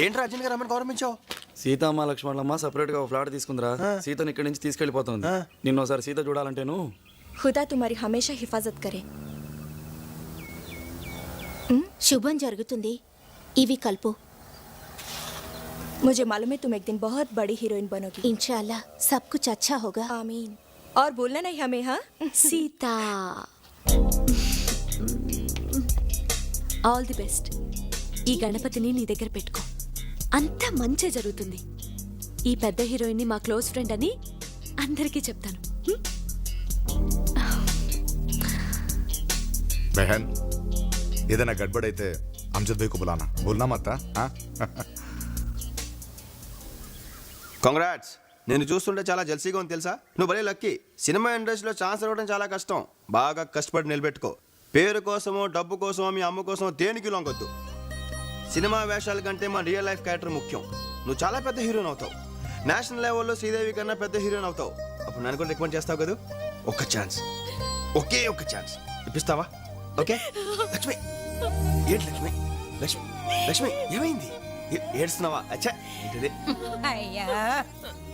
ఏంట్రా అర్జున్ గారు రమ్మని గౌరవించావు? సీతమ్మ లక్ష్మణమ్మ సపరేట్ గా ఫ్లాట్ తీసుకుందిరా. సీతని ఇక్కడి నుంచి తీసుకెళ్లిపోతుంది. నిన్న ఒకసారి సీత చూడాలంటేను. खुदा तुम्हारी हमेशा हिफाजत करे. శుభం జరుగుతుంది. ఇవి కల్పు. मुझे मालूम है तुम एक दिन बहुत बड़ी हीरोइन बनोगी. इंशाल्लाह सब कुछ अच्छा होगा. आमीन. और बोलना नहीं हमें. हाँ सीता ఆల్ ది బెస్ట్. ఈ గణపతిని నీ దగ్గర పెట్టుకో, అంతా మంచి జరుగుతుంది. ఈ పెద్ద హీరోయిన్ని మా క్లోజ్ ఫ్రెండ్ అని అందరికీ చెప్తాను. बहन ఏదైనా గడ్బడైతే అమ్జద్ భాయ్ కు బులానా. బోల్నా మత్తా. కంగ్రాట్స్. నేను చూస్తుంటే చాలా జల్సీగా ఉంది తెలుసా. నువ్వు భలే లక్కీ. సినిమా ఇండస్ట్రీలో ఛాన్స్ ఇవ్వడం చాలా కష్టం. బాగా కష్టపడి నిలబెట్టుకో. పేరు కోసమో డబ్బు కోసమో మీ అమ్మ కోసమో దేనికి లొంగొద్దు. సినిమా వేషాల కంటే మా రియల్ లైఫ్ క్యారెక్టర్ ముఖ్యం. నువ్వు చాలా పెద్ద హీరోయిన్ అవుతావు. నేషనల్ లెవెల్లో శ్రీదేవి కన్నా పెద్ద హీరోయిన్ అవుతావు. అప్పుడు నన్ను కూడా రికమెండ్ చేస్తావు కదా. ఒక్క ఛాన్స్, ఒకే ఒక్క ఛాన్స్ ఇప్పిస్తావా? ఓకే లక్ష్మి. ఏంటి లక్ష్మి? లక్ష్మి లక్ష్మి ఏమైంది? ఏడుస్తున్నావా? అచ్చా ఏంటిది? అయ్యా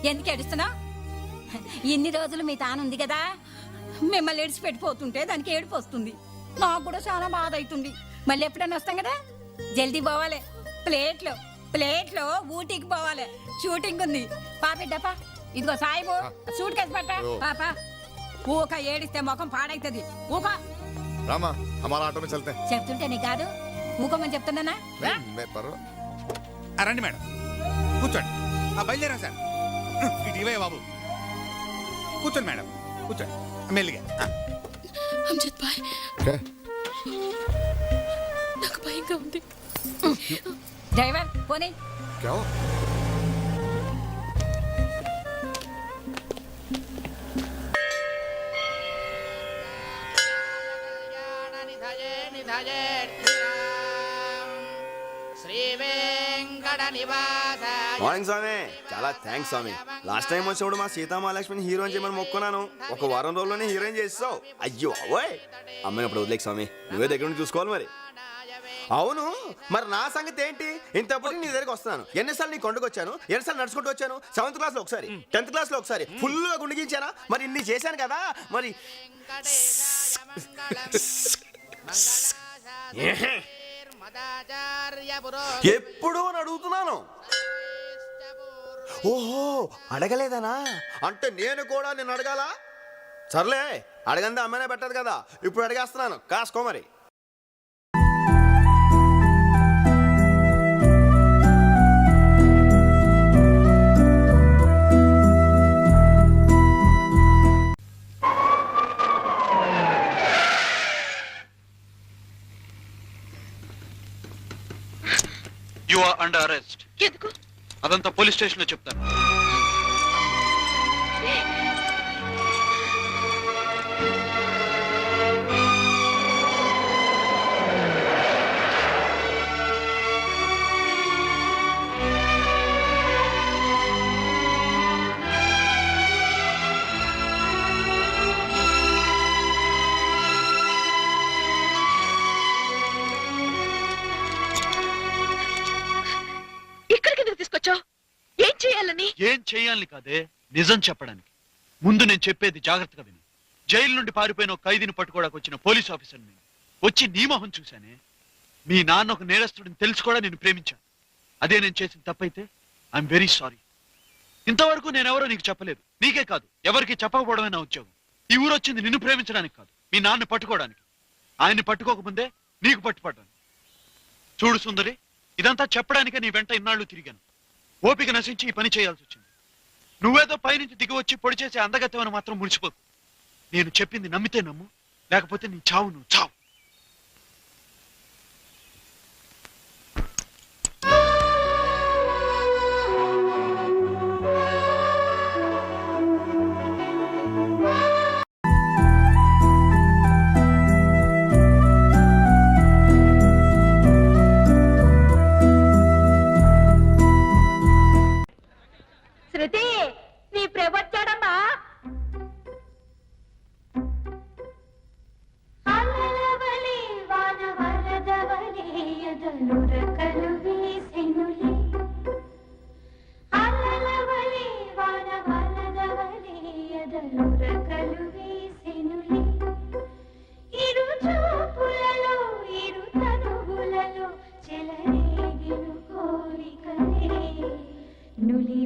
ఎందుకు ఏడుస్తున్నా? ఇన్ని రోజులు మీ తానుంది కదా, మిమ్మల్ని ఏడిచిపెట్టిపోతుంటే దానికి ఏడుపు వస్తుంది. నాకు కూడా చాలా బాధ అవుతుంది. మళ్ళీ ఎప్పుడైనా వస్తాం కదా, జల్దీ పోవాలి. ప్లేట్లో ఊటీకి పోవాలి. షూటింగ్ ఉంది. పాపిడ్డపా ఇదిగో సాయిబు సూట్ కేసు పట్ట. పాపా ఊక ఏడిస్తే ముఖం పాడైతుంది. ఊక రామా హమారా ఆటో మే చల్తే. చెప్తుంటే నీ కాదు ఊకోమని చెప్తున్నానా? రండి మేడం కూర్చోండి. బయలుదేరా సార్. ఇటు ఇవే బాబు కూర్చోండి మేడం కూర్చోండి మెల్లిగా. అమ్జద్ భాయ్, నాకు భయంగా ఉంది. డ్రైవర్ పోనీ. क्या हो? మార్నింగ్ స్వామి. చాలా థ్యాంక్స్ స్వామి. లాస్ట్ టైం వచ్చినప్పుడు మా సీతామహాలక్ష్మిని హీరోయిన్ చేయమని మొక్కున్నాను. ఒక వారం రోజుల్లోనే హీరోయిన్ చేస్తావు. అయ్యో అవోయ్. అమ్మాయి ఇప్పుడు వదిలేక స్వామి, నువ్వే దగ్గర నుండి చూసుకోవాలి మరి. అవును మరి నా సంగతి ఏంటి? ఇంతప్పుడు నీ దగ్గరికి వస్తున్నాను. ఎన్నిసార్లు నీ కొండకు వచ్చాను, ఎన్నిసార్లు నడుచుకుంటూ వచ్చాను. 7th క్లాస్ లో ఒకసారి, 10th క్లాస్ లో ఒకసారి ఫుల్గా గుండెగించానా? మరి ఇన్ని చేశాను కదా. మరి ఎప్పుడు అని అడుగుతున్నాను. ఓహో అడగలేదనా? అంటే నేను కూడా నేను అడగాలా? సర్లే అడగంది అమ్మనే పెట్టదు కదా. ఇప్పుడు అడిగేస్తున్నాను, కాసుకో మరి. You are under arrest. ఎందుకు? అదంతా పోలీస్ స్టేషన్ లో చెప్తాను. ఏం చేయాలని కాదే, నిజం చెప్పడానికి. ముందు నేను చెప్పేది జాగ్రత్తగా విను. జైలు నుండి పారిపోయిన ఒక ఖైదీని పట్టుకోవడానికి వచ్చిన పోలీస్ ఆఫీసర్ని వచ్చి నీ మొహం చూశానే. మీ నాన్న ఒక నేరస్తుడిని తెలుసు కూడా నేను ప్రేమించాను. అదే నేను చేసిన తప్పైతే ఐఎమ్ వెరీ సారీ. ఇంతవరకు నేనెవరో నీకు చెప్పలేదు. నీకే కాదు ఎవరికి చెప్పకపోవడమే నా ఉద్యోగం. ఈ ఊరు వచ్చింది నిన్ను ప్రేమించడానికి కాదు, మీ నాన్నని పట్టుకోవడానికి. ఆయన్ని పట్టుకోకముందే నీకు పట్టుపడ్డాను. చూడు సుందరి, ఇదంతా చెప్పడానికే నీ వెంట ఇన్నాళ్ళు తిరిగాను. ఓపిక నశించి ఈ పని చేయాల్సి వచ్చింది. నువ్వేదో పైనుంచి దిగి వచ్చి పొడి చేసే అందగత్తెమని మాత్రం ముడిచిపోకు. నేను చెప్పింది నమ్మితే నమ్ము, లేకపోతే నీ చావు నువ్వు చావు. శృతి నీ ప్రభొచ్చాడమ్మా. వాన వరదవలే ఎదలు రెక్కలు వీసెనులే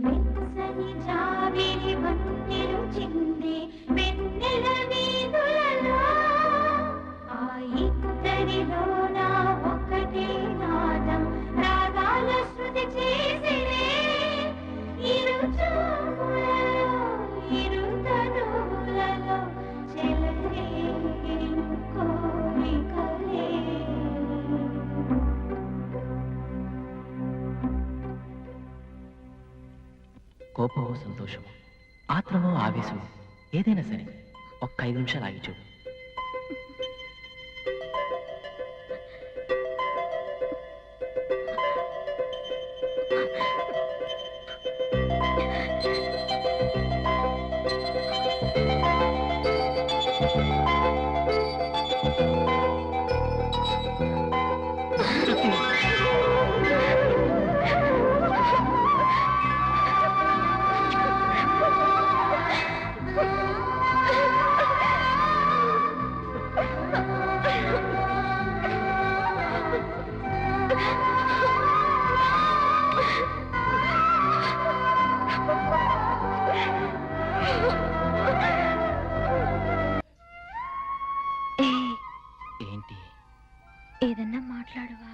వెచ్చని జాబిలి వంతెలు చిందే వెన్నెల వీధులలో ఆ ఇద్దరిలోన ఒకటే నాదం రాగాల శృతి చేసినే ఇరు చూపులలో ఇరు తనువులలో చెలరేగిన కోరికలే. కోపమో సంతోషమో ఆత్రమో ఆవేశమో ఏదైనా సరే ఒక్క 5 నిమిషాలు ఆగి చూడు. ఏంటి? ఏదన్నా మాట్లాడవా?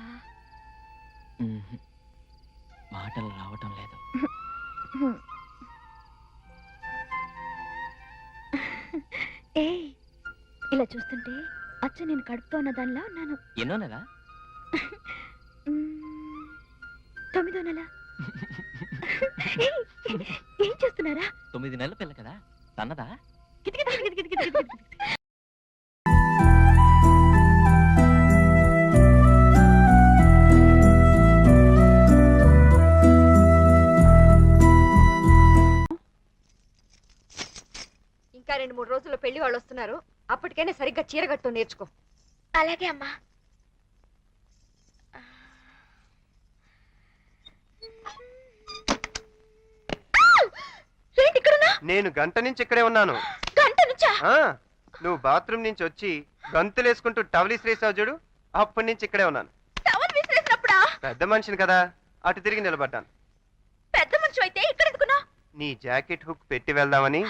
మాటలు రావటం లేదు. ఏయ్, ఇలా చూస్తుంటే అచ్చ నేను కడుపుతో ఉన్న దానిలా ఉన్నాను. ఎన్నో నెల? 9వ నెల. ఏయ్, ఏం చేస్తున్నారా? 9 నెలల పిల్ల కదా, తన్నదా? ఇంకా 2-3 రోజుల్లో పెళ్లి వాళ్ళు వస్తున్నారు. అప్పటికైనా సరిగ్గా చీర కట్టు నేర్చుకో. అలాగే అమ్మా. నేను గంట నుంచి ఇక్కడే ఉన్నాను. గంట నుంచా? నువ్వు బాత్రూమ్ నుంచి వచ్చి గంతులేసుకుంటూ టవల్ విసిరేసావు చూడు, అప్పటి నుంచి ఇక్కడే ఉన్నాను. టవల్ విసిరేసినప్పుడా? పెద్ద మనిషిని కదా, అటు తిరిగి నిలబడ్డాను. పెద్ద మనిషి అయితే ఇక్కడ ఎందుకున్నా? నీ జాకెట్ హుక్ పెట్టి వెళ్దామని.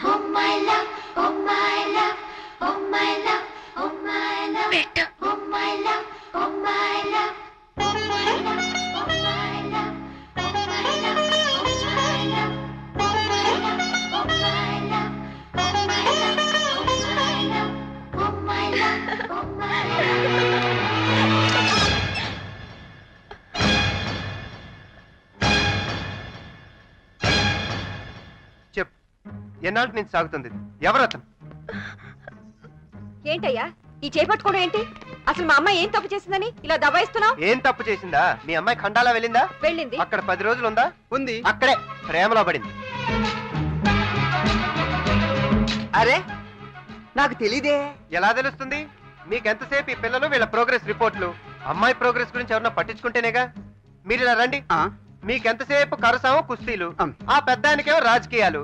చెప్పు, ఎన్నాళ్ళ నుంచి సాగుతుంది? ఎవరతను? ఏంటయ్యా ఈ చేపట్టుకోవడం ఏంటి? అసలు మా అమ్మాయి ఏం తప్పు చేసిందని ఇలా దబాయిస్తున్నావు? ఏం తప్పు చేసిందా? మీ అమ్మాయి ఖండాలా వెళ్ళిందా? వెళ్ళింది. అక్కడ 10 రోజులు ఉందా? ఉంది. అక్కడే ప్రేమలో పడింది. అరే, నాకు తెలీదే. ఎలా తెలుస్తుంది? మీకెంతసేపు ఈ పిల్లలు వీళ్ళ ప్రోగ్రెస్ రిపోర్ట్లు, అమ్మాయి ప్రోగ్రెస్ గురించి ఎవరన్నా పట్టించుకుంటేనేగా. మీరు ఇలా రండి. మీకెంతసేపు కరసాము కుస్తీలు, ఆ పెద్దానికేమో రాజకీయాలు.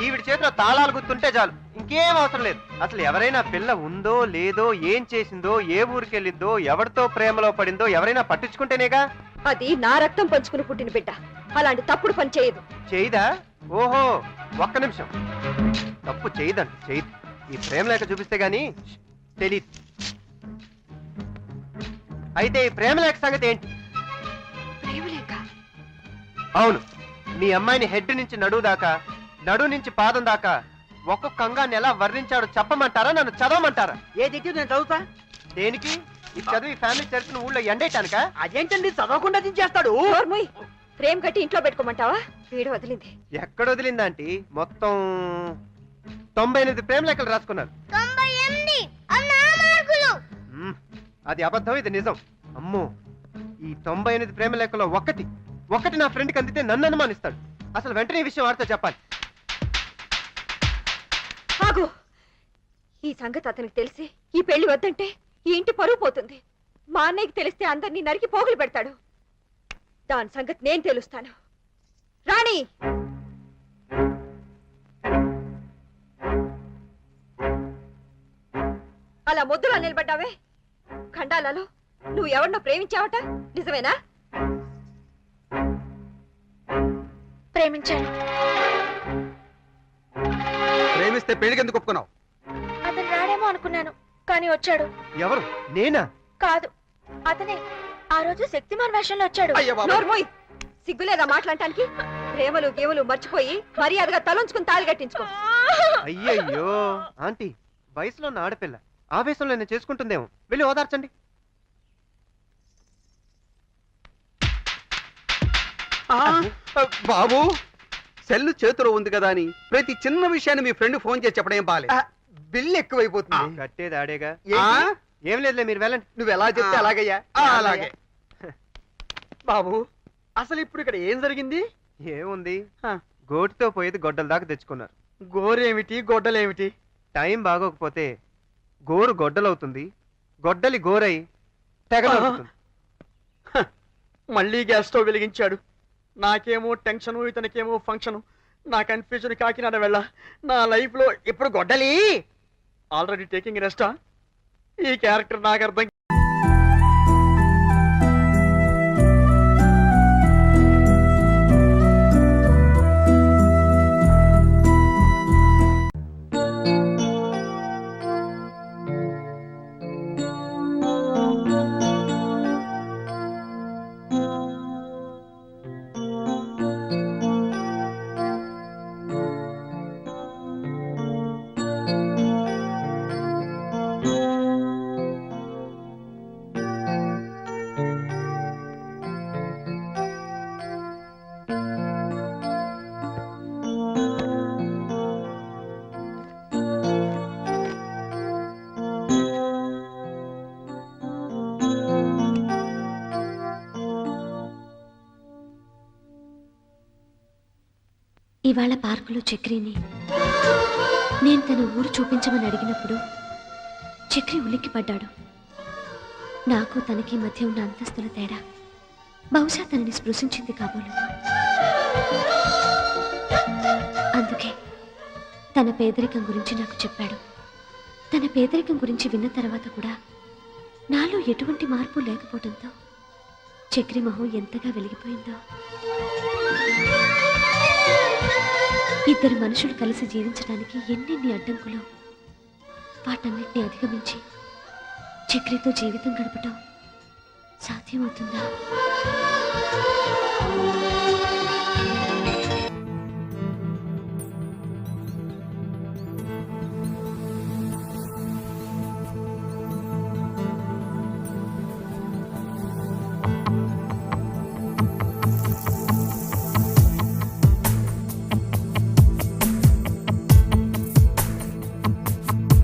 ఈవిడి చేతిలో తాళాలు గుర్తుంటే చాలు, ఇంకేం అవసరం లేదు. అసలు ఎవరైనా పిల్ల ఉందో లేదో, ఏం చేసిందో, ఏ ఊరికెళ్ళిందో, ఎవరితో ప్రేమలో పడిందో ఎవరైనా పట్టించుకుంటేనేగా. అది నా రక్తం పంచుకుని పుట్టిన బిడ్డ, అలాంటి తప్పుడు పని చేయదు. చేయదా? ఓహో, ఒక్క నిమిషం. తప్పు చేయదండి, చేయదు. ఈ ప్రేమ లేఖ చూపిస్తే గానీ తెలీదు. అయితే ఈ ప్రేమ లేఖ సంగతి ఏంటి? అవును, మీ అమ్మాయిని హెడ్ నుంచి నడువు దాకా, నడు నుంచి పాదం దాకా ఒక్కొక్క అంగాన్ని ఎలా వర్ణించాడో చెప్పమంటారా, నన్ను చదవమంటారా? ఏదైతే నేను చదువుతా. దేనికి? ఈ చదువు ఈ ఫ్యామిలీ చరిత్రను ఊళ్ళో ఎండేయటానిక? అదేంటండి, చదవకుండా దించేస్తాడు. ప్రేమ కట్టి ఇంట్లో పెట్టుకోమంటావా? వీడు వదిలింది. ఎక్కడ వదిలిందంటే మొత్తం 98 ప్రేమ లేఖలు రాసుకున్నారు. అది అబద్ధం, ఇది నిజం. అమ్మో, ఈ 98 ప్రేమ లేఖలో ఒకటి నా ఫ్రెండ్కి అందితే నన్ను అనుమానిస్తాడు. అసలు వెంటనే ఈ విషయం వాడితో చెప్పాలి. ఆగు, ఈ సంగతి అతనికి తెలిసి ఈ పెళ్లి వద్దంటే ఈ ఇంటి పరువు పోతుంది. మా అన్నయ్యకి తెలిస్తే అందరినీ నరికి పోగులు పెడతాడు. దాని సంగతి నేను తెలుస్తాను. రాణి, అలా ముద్దులా నిలబడ్డావే, ఖండాలలో నువ్వు ఎవరినో ప్రేమించావట, నిజమేనా? ప్రేమించాను. ప్రేమిస్తే పెళ్లికి ఎందుకు ఒప్పుకున్నావు? అతను రాడేమో అనుకున్నాను, కానీ వచ్చాడు. ఎవరు? నేనా? కాదు, అతనే. ఆ రోజు శక్తిమాన్ వేషంలో వచ్చాడు. నోర్మోయ్, సిగ్గులేదా మాట్లాడటానికి? ప్రేమలు గేమలు మర్చిపోయి మర్యాదగా తలంచుకుని తాళి కట్టించుకో. అయ్యయ్యో ఆంటీ, వయసులో ఉన్న ఆడపిల్ల ఆవేశంలో నేను చేసుకుంటుందేమో, వెళ్ళి ఓదార్చండి. బాబు, సెల్లు చేతిలో ఉంది కదా అని ప్రతి చిన్న విషయాన్ని మీ ఫ్రెండ్ ఫోన్ చేసి చెప్పడం ఏం బాలేదు. బిల్లు ఎక్కువైపోతుంది. కట్టేది ఆడేగా. ఏం లేదులే, మీరు వెళ్ళండి. నువ్వు ఎలా చెప్తే అలాగయ్యా. అలాగే బాబు, అసలు ఇప్పుడు ఇక్కడ ఏం జరిగింది? ఏముంది, గోటితో పోయేది గొడ్డల దాకా తెచ్చుకున్నారు. గోరేమిటి గొడ్డలేమిటి? టైం బాగోకపోతే గోరు గొడ్డలవుతుంది, గొడ్డలి గోరై తెగలవుతుంది. మళ్ళీ గ్యాస్ స్టవ్ వెలిగించాడు. నాకేమో టెన్షన్, ఇతనికేమో ఫంక్షన్. నా కన్ఫ్యూజన్ కాకినాడ వెళ్ళ. నా లైఫ్ లో ఇప్పుడు గొడ్డలి ఆల్రెడీ టేకింగ్ రెస్టా? ఈ క్యారెక్టర్ నాకు అర్థం. ఇవాళ పార్కులో చక్రిని నేను తన ఊరు చూపించమని అడిగినప్పుడు చక్రి ఉలిక్కి పడ్డాడు. నాకు తనకి మధ్య ఉన్న అంతస్తుల తేడా బహుశా తనని స్పృశించింది కాబోలు. అందుకే తన పేదరికం గురించి నాకు చెప్పాడు. తన పేదరికం గురించి విన్న తర్వాత కూడా నాలో ఎటువంటి మార్పు లేకపోవడంతో చక్రి మొహం ఎంతగా వెలిగిపోయిందో. ఇద్దరు మనుషులు కలిసి జీవించడానికి ఎన్నెన్ని అడ్డంకులో, వాటన్నిటిని అధిగమించి చక్రితో జీవితం గడపటం సాధ్యమవుతుందా?